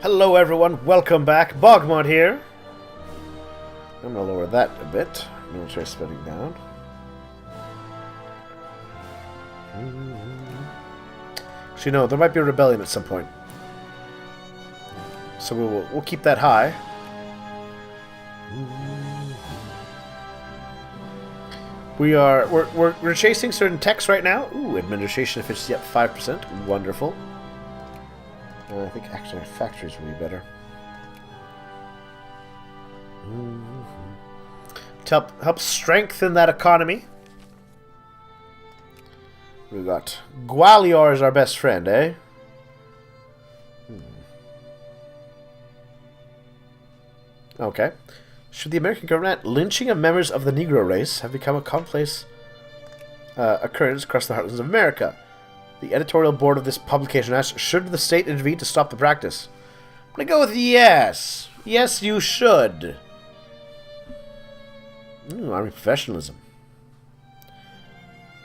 Hello everyone, welcome back. BogMod here. I'm going to lower that a bit. Military spending down. Actually, no, there might be a rebellion at some point. So we'll keep that high. We're chasing certain techs right now. Ooh, administration efficiency up 5%. Wonderful. I think actually our factories will be better. To help strengthen that economy. We got Gwalior as our best friend, eh? Okay. Should the American government lynching of members of the Negro race have become a commonplace occurrence across the heartlands of America? The editorial board of this publication asks, should the state intervene to stop the practice? I'm going to go with yes. Yes, you should. Army professionalism.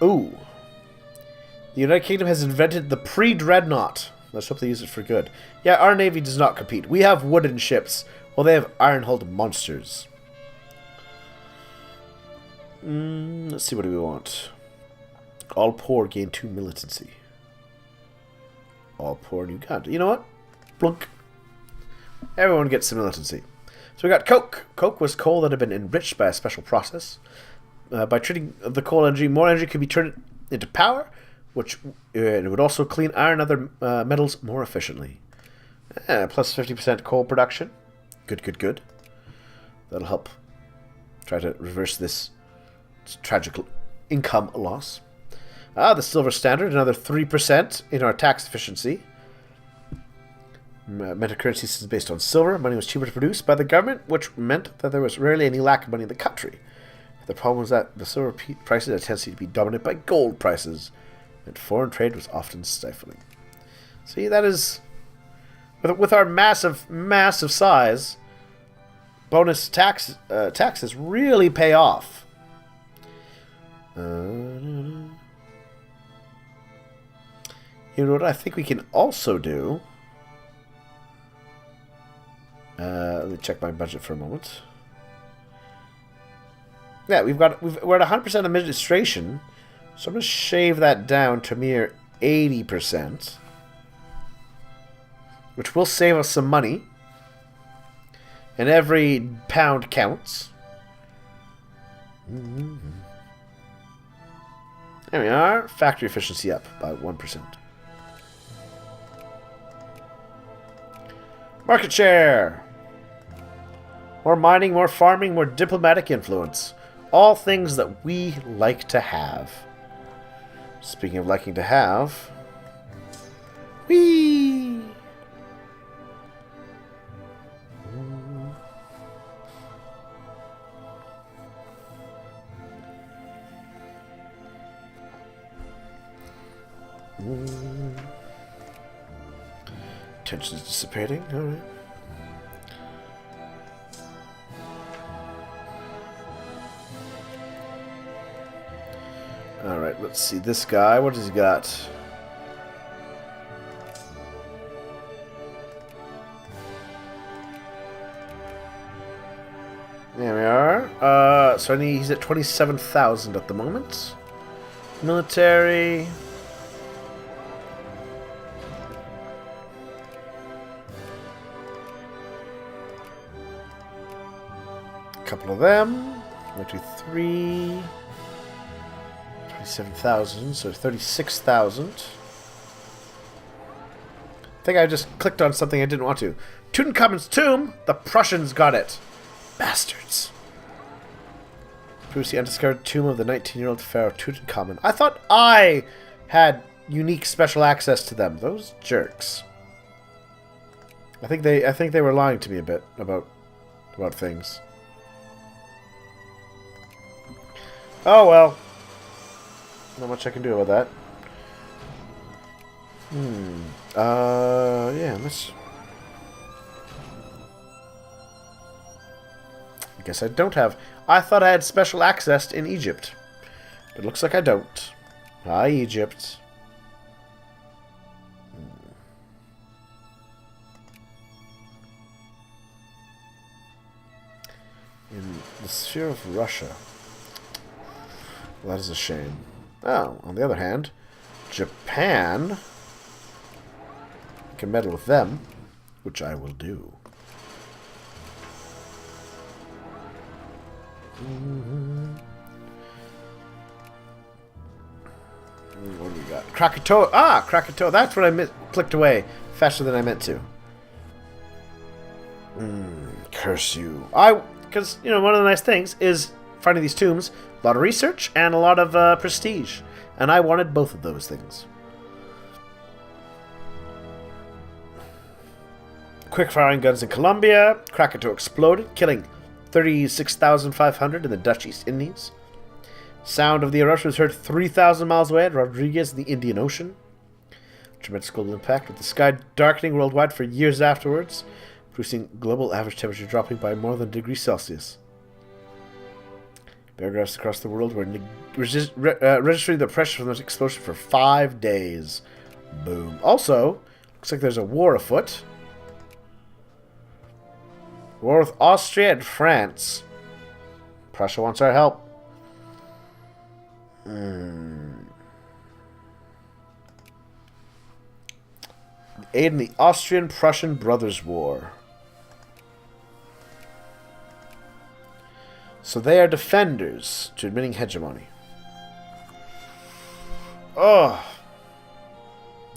Ooh. The United Kingdom has invented the pre-dreadnought. Let's hope they use it for good. Yeah, our navy does not compete. We have wooden ships, while they have iron-hulled monsters. Let's see, what do we want? All poor gain 2 militancy. All poor in Uganda. You know what? Blunk. Everyone gets some militancy. So we got coke. Coke was coal that had been enriched by a special process. By treating the coal energy, more energy could be turned into power, which it would also clean iron and other metals more efficiently. Plus 50% coal production. Good, good, good. That'll help try to reverse this tragic income loss. The silver standard, another 3% in our tax efficiency. Metacurrency is based on silver. Money was cheaper to produce by the government, which meant that there was rarely any lack of money in the country. The problem was that the silver prices had a tendency to be dominated by gold prices, and foreign trade was often stifling. See, that is... With our massive size, bonus taxes really pay off. You know what I think we can also do? Let me check my budget for a moment. Yeah, we're at 100% administration, so I'm going to shave that down to mere 80%, which will save us some money. And every pound counts. There we are. Factory efficiency up by 1%. Market share. More mining, more farming, more diplomatic influence. All things that we like to have. Speaking of liking to have... Whee! Tension is dissipating. Alright. Alright, let's see. This guy, what has he got? There we are. So he's at 27,000 at the moment. Military... couple of them. 23, 27,000, so 36,000. I think I just clicked on something I didn't want to. Tutankhamun's tomb! The Prussians got it! Bastards. Proves the undiscovered tomb of the 19-year-old pharaoh Tutankhamun. I thought I had unique special access to them. Those jerks. I think they were lying to me a bit about things. Oh well. Not much I can do about that. Yeah, let's... I guess I don't have... I thought I had special access in Egypt. But it looks like I don't. Hi, Egypt. in the sphere of Russia. Well, that is a shame. Oh, on the other hand, Japan can meddle with them, which I will do. What do we got? Krakatoa. Ah, Krakatoa. That's what I clicked away faster than I meant to. Curse you. Because, you know, one of the nice things is finding these tombs, a lot of research and a lot of prestige. And I wanted both of those things. Quick firing guns in Colombia. Krakatoa exploded, killing 36,500 in the Dutch East Indies. Sound of the eruption was heard 3,000 miles away at Rodriguez in the Indian Ocean. Tremendous global impact, with the sky darkening worldwide for years afterwards, producing global average temperature dropping by more than a degree Celsius. Paragraphs across the world were registering the pressure from this explosion for 5 days. Boom. Also, looks like there's a war afoot. War with Austria and France. Prussia wants our help. Aid in the Austrian-Prussian Brothers' War. So they are defenders to admitting hegemony. Oh.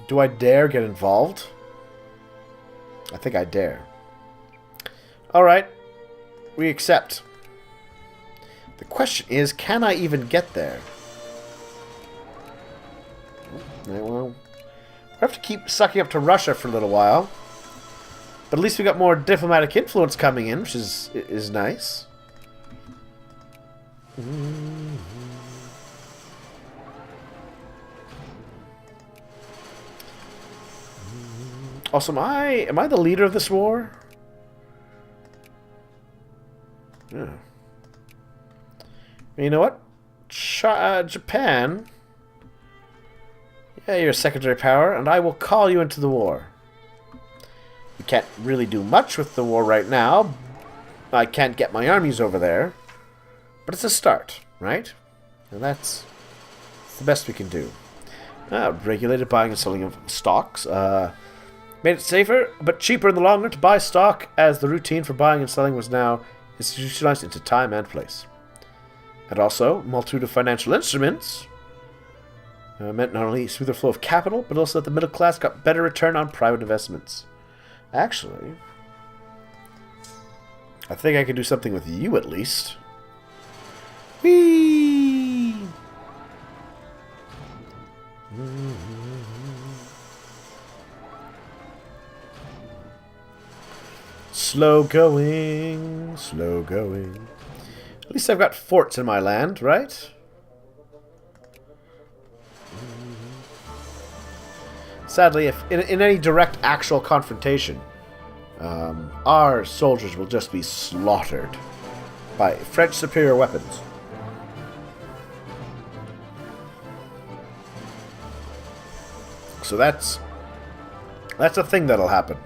Do I dare get involved? I think I dare. Alright. We accept. The question is, can I even get there? Well, I have to keep sucking up to Russia for a little while. But at least we got more diplomatic influence coming in, which is nice. Also, am I the leader of this war? Yeah. You know what? Japan. Yeah, you're a secondary power, and I will call you into the war. We can't really do much with the war right now. I can't get my armies over there. But it's a start, right? And that's the best we can do. Regulated buying and selling of stocks. Made it safer, but cheaper in the long run to buy stock, as the routine for buying and selling was now institutionalized into time and place. And also, multitude of financial instruments meant not only smoother flow of capital, but also that the middle class got better return on private investments. Actually, I think I can do something with you at least. Whee! Slow going, slow going. At least I've got forts in my land, right? Sadly, if in any direct actual confrontation, our soldiers will just be slaughtered by French superior weapons. So that's a thing that'll happen.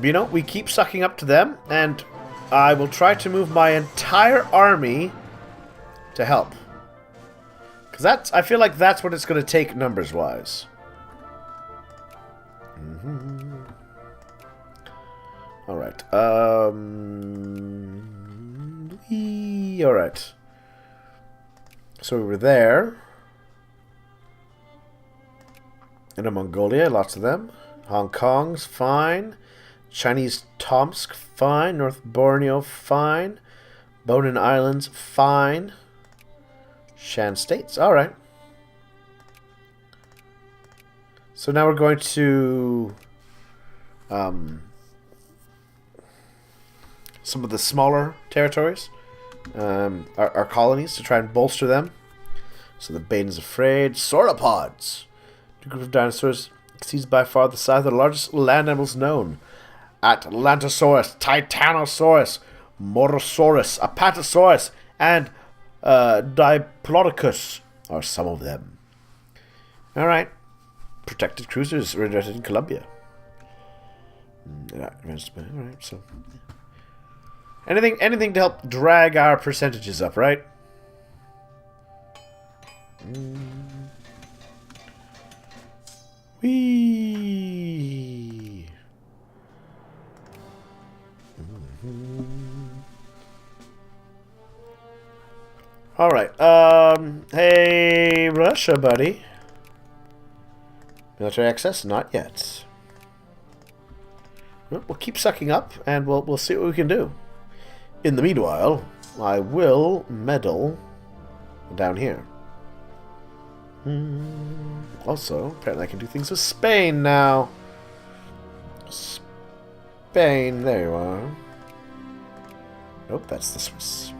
You know, we keep sucking up to them, and I will try to move my entire army to help. Because I feel like that's what it's going to take numbers-wise. Alright. Alright. So we were there. In Mongolia, lots of them. Hong Kong's fine. Chinese Tomsk, fine. North Borneo, fine. Bonin Islands, fine. Shan States, alright. So now we're going to some of the smaller territories, our colonies, to try and bolster them. So the Baden's afraid. Sauropods. The group of dinosaurs exceeds by far the size of the largest land animals known. Atlantosaurus, Titanosaurus, Morosaurus, Apatosaurus, and Diplodocus are some of them. Alright. Protected cruisers rented in Colombia. Alright, so... Anything to help drag our percentages up, right? Whee! Alright, hey, Russia, buddy. Military access? Not yet. Well, we'll keep sucking up, and we'll see what we can do. In the meanwhile, I will meddle down here. Also, apparently I can do things with Spain now. Spain, there you are. Nope, that's the Swiss.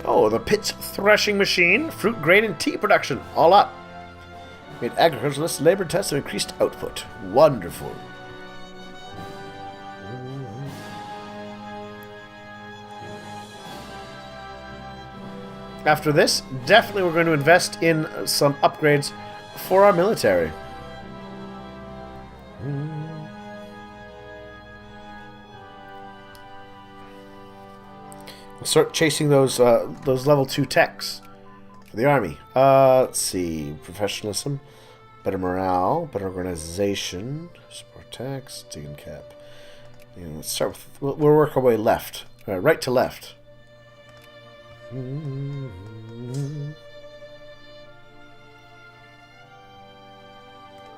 Oh, the pit's threshing machine, fruit, grain, and tea production, all up. Made agriculturalists labor tests and increased output. Wonderful. After this, definitely we're going to invest in some upgrades for our military. We'll start chasing those level 2 techs for the army. Let's see. Professionalism, better morale, better organization, support tax, dig and cap. Yeah, let's start with... We'll work our way left. Right to left.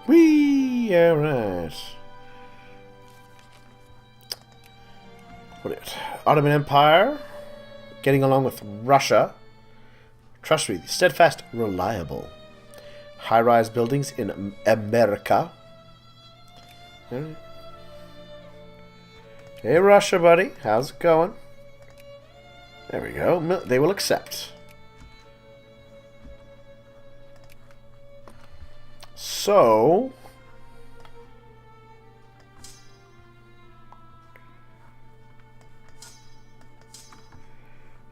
Whee! Alright. What is it? Ottoman Empire. Getting along with Russia. Trustworthy, steadfast, reliable. High-rise buildings in America. Alright. Hey, Russia, buddy. How's it going? There we go. They will accept. So...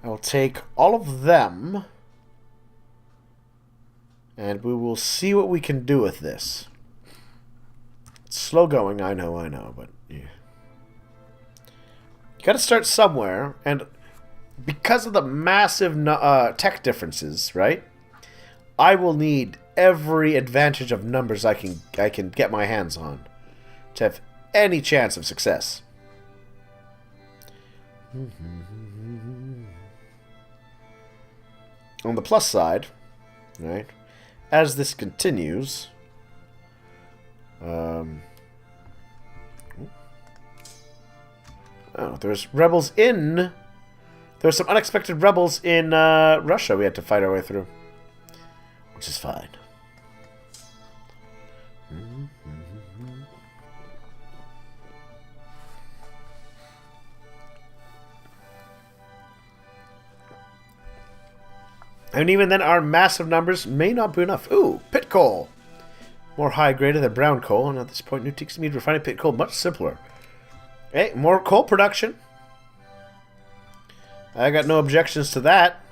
I'll take all of them. And we will see what we can do with this. It's slow going, I know, but yeah. You gotta start somewhere, and because of the massive tech differences, right? I will need every advantage of numbers I can get my hands on to have any chance of success. On the plus side, right? As this continues, oh, there's rebels in. There's some unexpected rebels in Russia we had to fight our way through, which is fine. And even then, our massive numbers may not be enough. Ooh, pit coal. More high-graded than brown coal, and at this point, new techniques made refining pit coal much simpler. Hey, more coal production. I got no objections to that.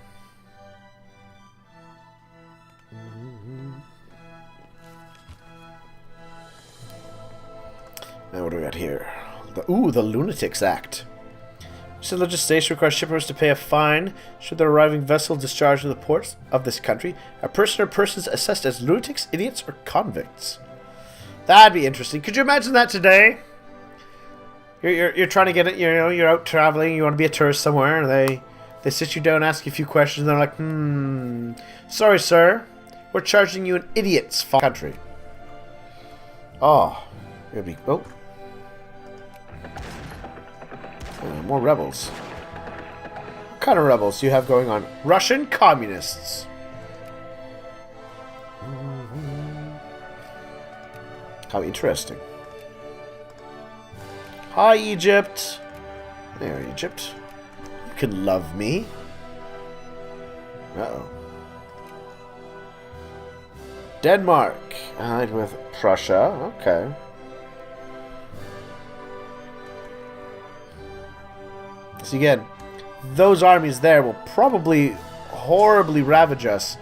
Now what do we got here? The Lunatics Act. Said legislation requires shippers to pay a fine should their arriving vessel discharge in the ports of this country. A person or persons assessed as lunatics, idiots, or convicts. That'd be interesting. Could you imagine that today? You're trying to get it. You know, you're out traveling. You want to be a tourist somewhere, and they sit you down, ask you a few questions, and they're like, sorry, sir, we're charging you an idiot's country. Oh, it'd be more rebels. What kind of rebels do you have going on? Russian communists. How interesting. Hi, Egypt. There, Egypt. You can love me. Uh-oh. Denmark. Allied with Prussia. Okay. So again, those armies there will probably horribly ravage us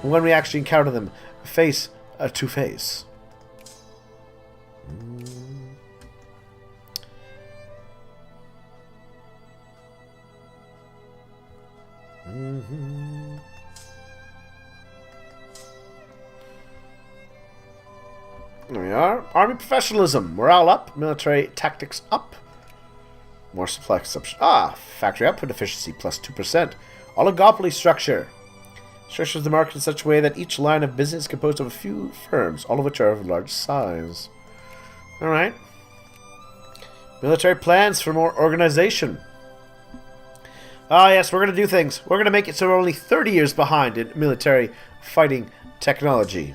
when we actually encounter them face to face. There we are. Army professionalism. Morale up. Military tactics up. More supply consumption. Factory output efficiency plus 2%. Oligopoly structure. Structures the market in such a way that each line of business is composed of a few firms, all of which are of large size. Alright. Military plans for more organization. Yes, we're going to do things. We're going to make it so we're only 30 years behind in military fighting technology.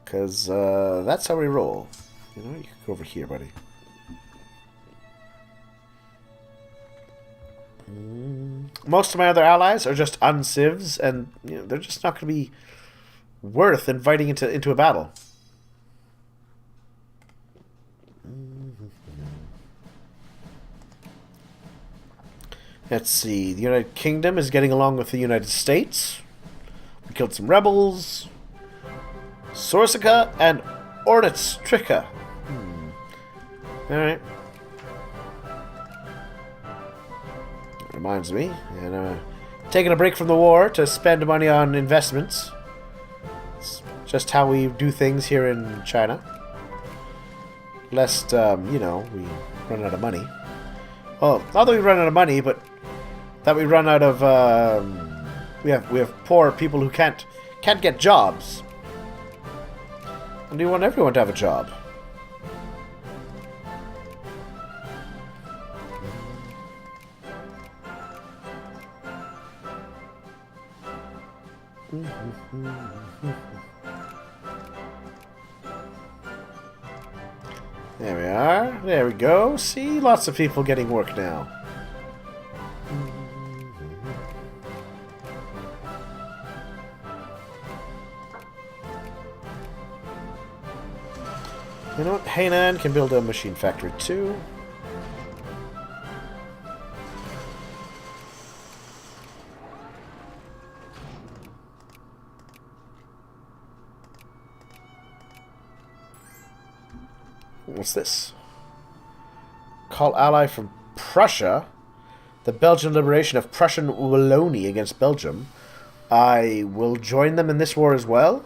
Because that's how we roll. You know, you can go over here, buddy. Most of my other allies are just uncivs, and you know, they're just not going to be worth inviting into a battle. Let's see. The United Kingdom is getting along with the United States. We killed some rebels. Sorsica and Ornitstrika. Alright. Reminds me. And taking a break from the war to spend money on investments. It's just how we do things here in China. Lest, you know, we run out of money. Well, not that we run out of money, but that we run out of, we have poor people who can't get jobs. And we want everyone to have a job. There we are. There we go. See? Lots of people getting work now. You know what? Hainan can build a machine factory too. What's this? Call ally from Prussia. The Belgian liberation of Prussian Wallonie against Belgium. I will join them in this war as well.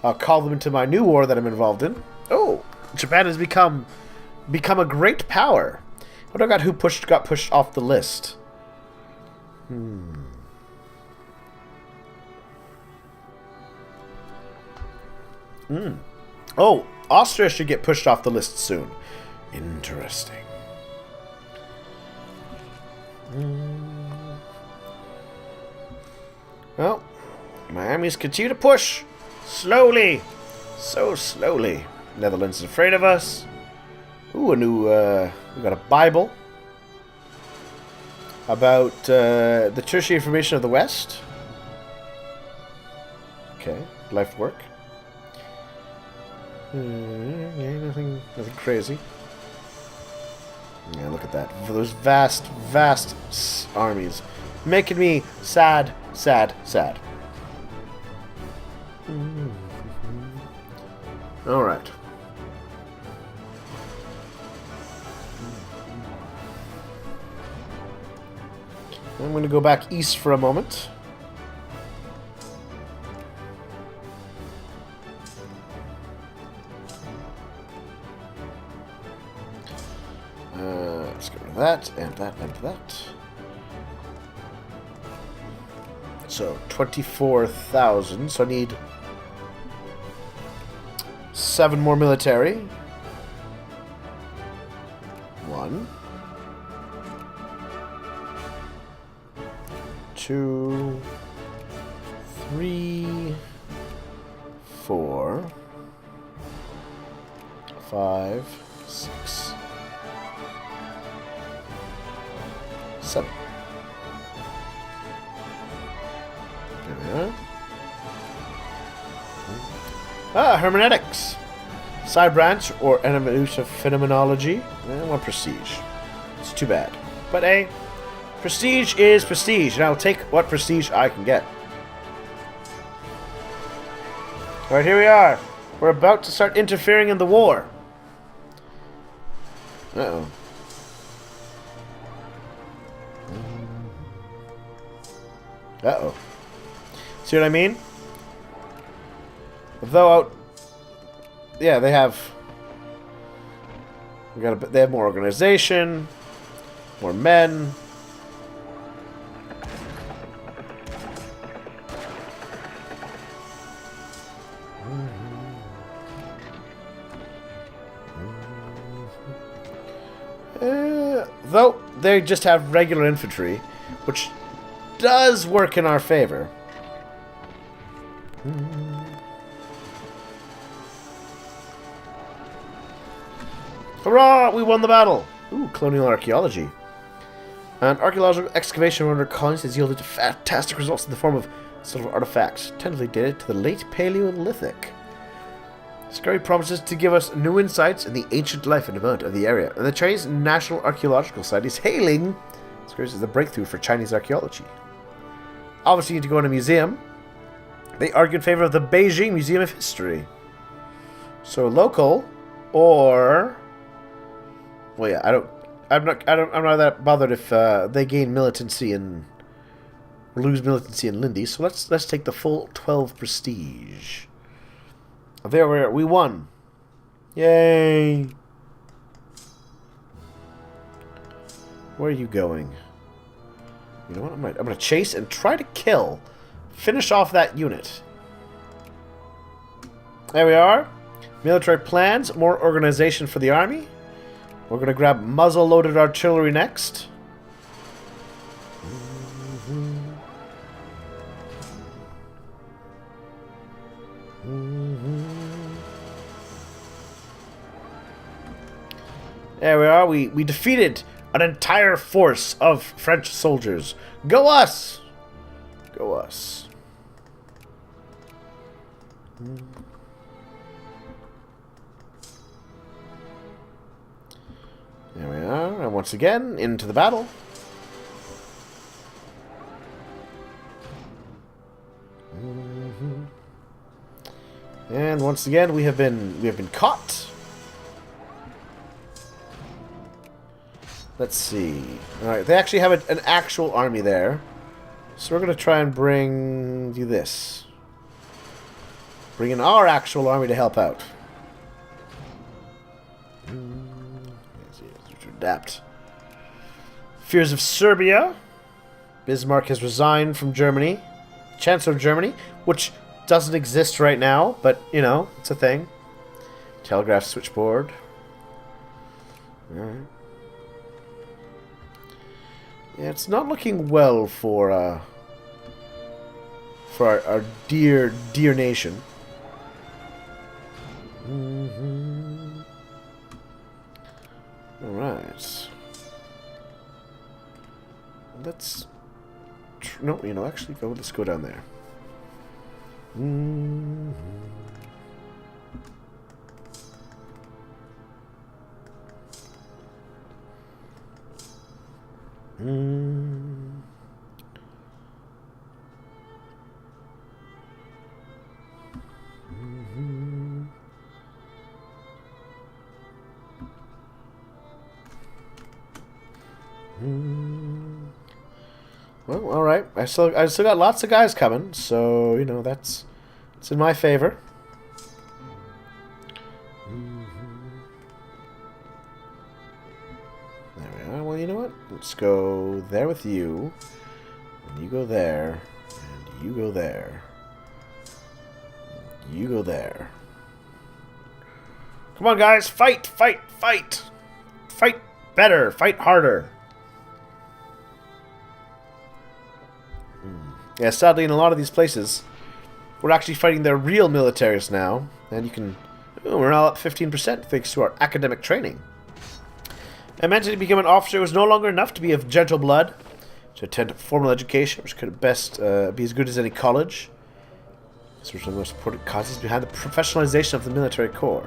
I'll call them into my new war that I'm involved in. Oh, Japan has become a great power. What I got? Who got pushed off the list? Oh, Austria should get pushed off the list soon. Interesting. Well, Miami's continue to push. Slowly. So slowly. Netherlands is afraid of us. Ooh, a new, we got a Bible about the tertiary information of the West. Okay, life work. Yeah, nothing crazy. Yeah, look at that. Those vast armies. Making me sad. Alright. I'm going to go back east for a moment. Let's get rid of that, and that, and that. So, 24,000. So I need 7 more military. 1. 2, 3, 4, 5, 6, 7. Hermeneutics. Side branch or evolution of phenomenology. I want prestige. It's too bad. But hey, prestige is prestige, and I'll take what prestige I can get. Alright, here we are. We're about to start interfering in the war. Uh-oh. Uh-oh. See what I mean? Though, yeah, they have they have more organization, more men. Though they just have regular infantry, which does work in our favor. Hurrah! We won the battle! Ooh, colonial archaeology. An archaeological excavation under colonies has yielded fantastic results in the form of silver artifacts, tentatively dated to the late Paleolithic. Discovery promises to give us new insights in the ancient life and development of the area, and the Chinese National Archaeological Society is hailing Discovery as the breakthrough for Chinese archaeology. Obviously, you need to go in a museum. They argue in favor of the Beijing Museum of History. So local, or well, yeah, I'm not that bothered if they gain militancy and lose militancy in Lindy. So let's take the full 12 prestige. There we won. Yay! Where are you going? You know what? I'm gonna chase and try to kill. Finish off that unit. There we are. Military plans, more organization for the army. We're gonna grab muzzle-loaded artillery next. There we are. We defeated an entire force of French soldiers. Go us! Go us. There we are. And once again, into the battle. And once again, we have been caught. Let's see. Alright, they actually have an actual army there. So we're going to try and do this. Bring in our actual army to help out. Adapt. Fears of Serbia. Bismarck has resigned from Germany. Chancellor of Germany, which doesn't exist right now, but, you know, it's a thing. Telegraph switchboard. Alright. Yeah, it's not looking well for our dear nation. Alright. Let's... no, you know, actually, let's go down there. Well, all right. I still got lots of guys coming, so you know it's in my favor. There we are. Well, you know what? Let's go there with you, and you go there, and you go there, and you go there. Come on, guys! Fight! Fight! Fight! Fight better! Fight harder! Yeah, sadly, in a lot of these places, we're actually fighting their real militaries now, and you can... oh, we're now up 15% thanks to our academic training. I meant to become an officer was no longer enough to be of gentle blood. to attend formal education, which could best be as good as any college. This was one of the most important causes behind the professionalization of the military corps.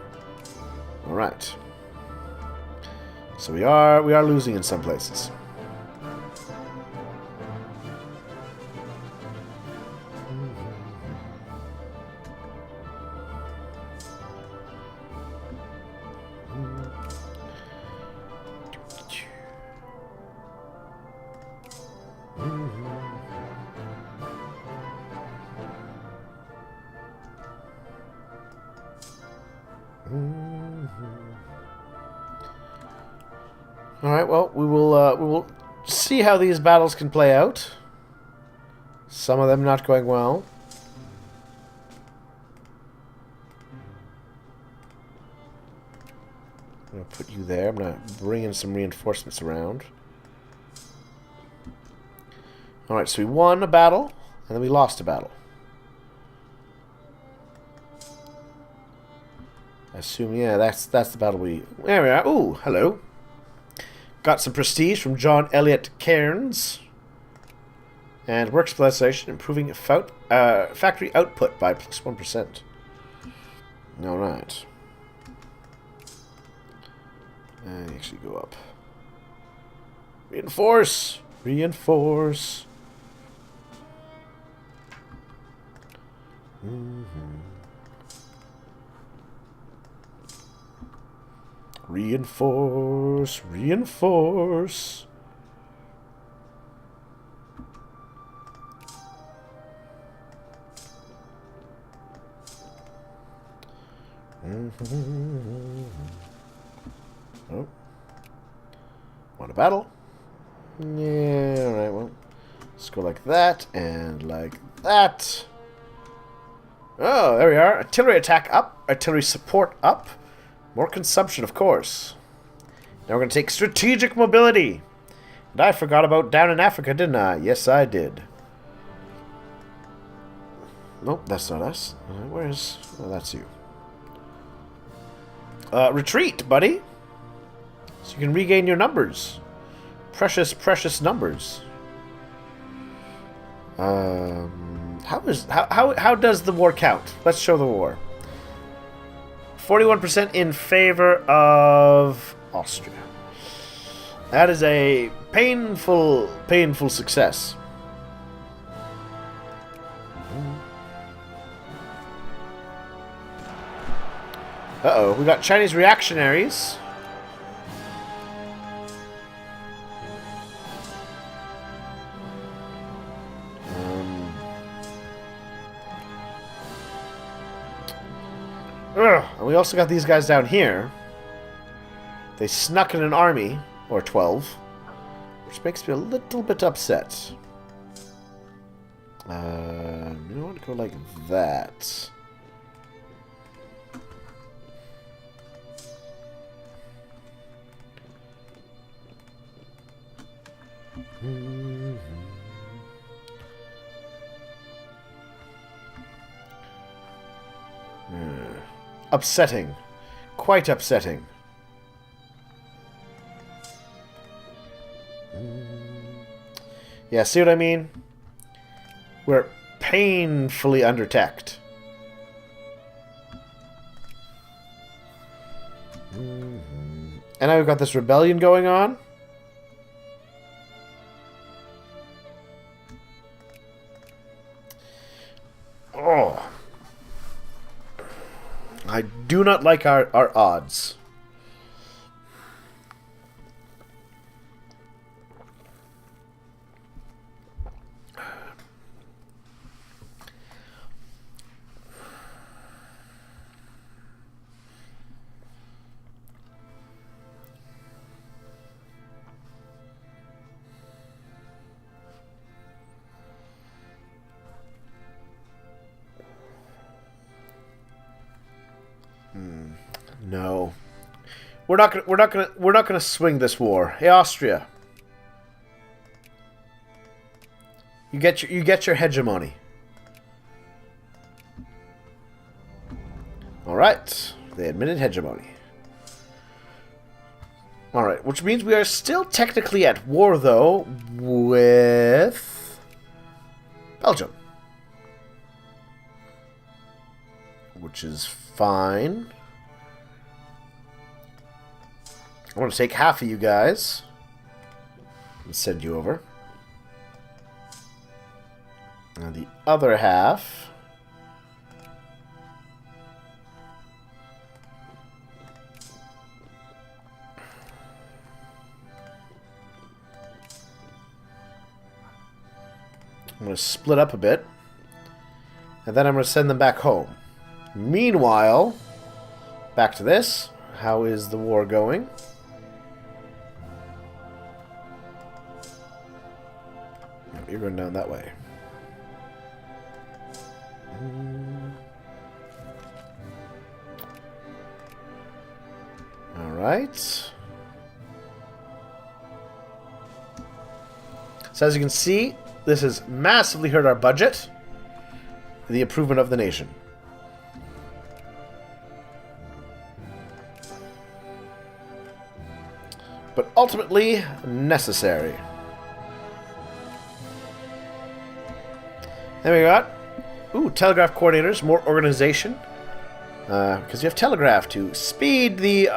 All right. So we are losing in some places. All right. Well, we will see how these battles can play out. Some of them not going well. I'm gonna put you there. I'm gonna bring in some reinforcements around. All right. So we won a battle, and then we lost a battle. I assume, yeah, that's the battle we... There we are. Ooh, hello. Got some prestige from John Elliott Cairns. And work specialization, improving factory output by plus 1%. Alright. And actually go up. Reinforce! Reinforce! Reinforce, reinforce. Oh. Want a battle? Yeah, alright, well. Let's go like that, and like that. Oh, there we are. Artillery attack up. Artillery support up. More consumption, of course. Now we're going to take strategic mobility. And I forgot about down in Africa, didn't I? Yes, I did. Nope, that's not us. Where's... Oh, that's you. Retreat, buddy. So you can regain your numbers. Precious, precious numbers. How does the war count? Let's show the war. 41% in favor of Austria. That is a painful, painful success. Uh-oh, we got Chinese reactionaries. And we also got these guys down here. They snuck in an army, or 12, which makes me a little bit upset. You know what? Go like that. Upsetting. Quite upsetting. Yeah, see what I mean? We're painfully under-teched. And now we've got this rebellion going on. Oh. I do not like our odds. No, we're not gonna swing this war. Hey, Austria, you get your hegemony. All right, they admitted hegemony. All right, which means we are still technically at war, though, with which is fine. I want to take half of you guys and send you over. And the other half... I'm going to split up a bit. And then I'm going to send them back home. Meanwhile, back to this. How is the war going? No, you're going down that way. Alright. So as you can see, this has massively hurt our budget. The improvement of the nation. But ultimately necessary. Then we got, telegraph coordinators, more organization. Because you have telegraph to speed the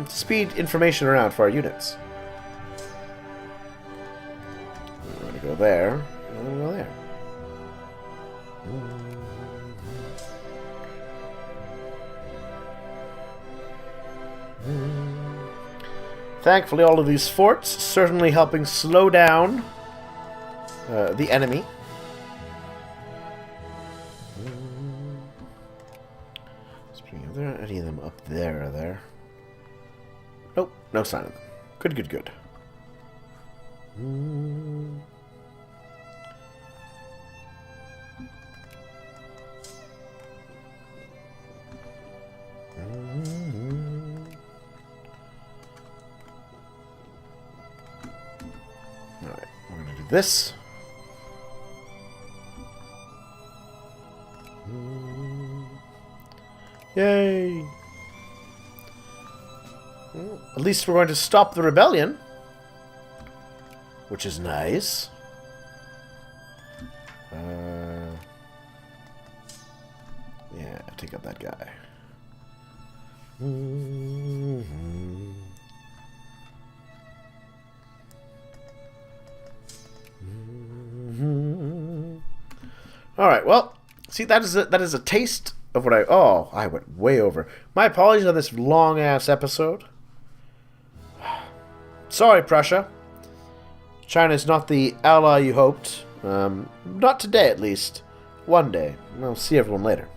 speed information around for our units. We're going to go there. We're going to go there. Thankfully, all of these forts certainly helping slow down the enemy. Are there any of them up there? Are there? Nope, no sign of them. Good, good, good. Alright, we're going to do this. Yay! Well, at least we're going to stop the rebellion. Which is nice. Yeah, take out that guy. Alright, well, see, that is a taste of what I went way over. My apologies on this long-ass episode. Sorry, Prussia. China is not the ally you hoped. Not today, at least. One day. We'll see everyone later.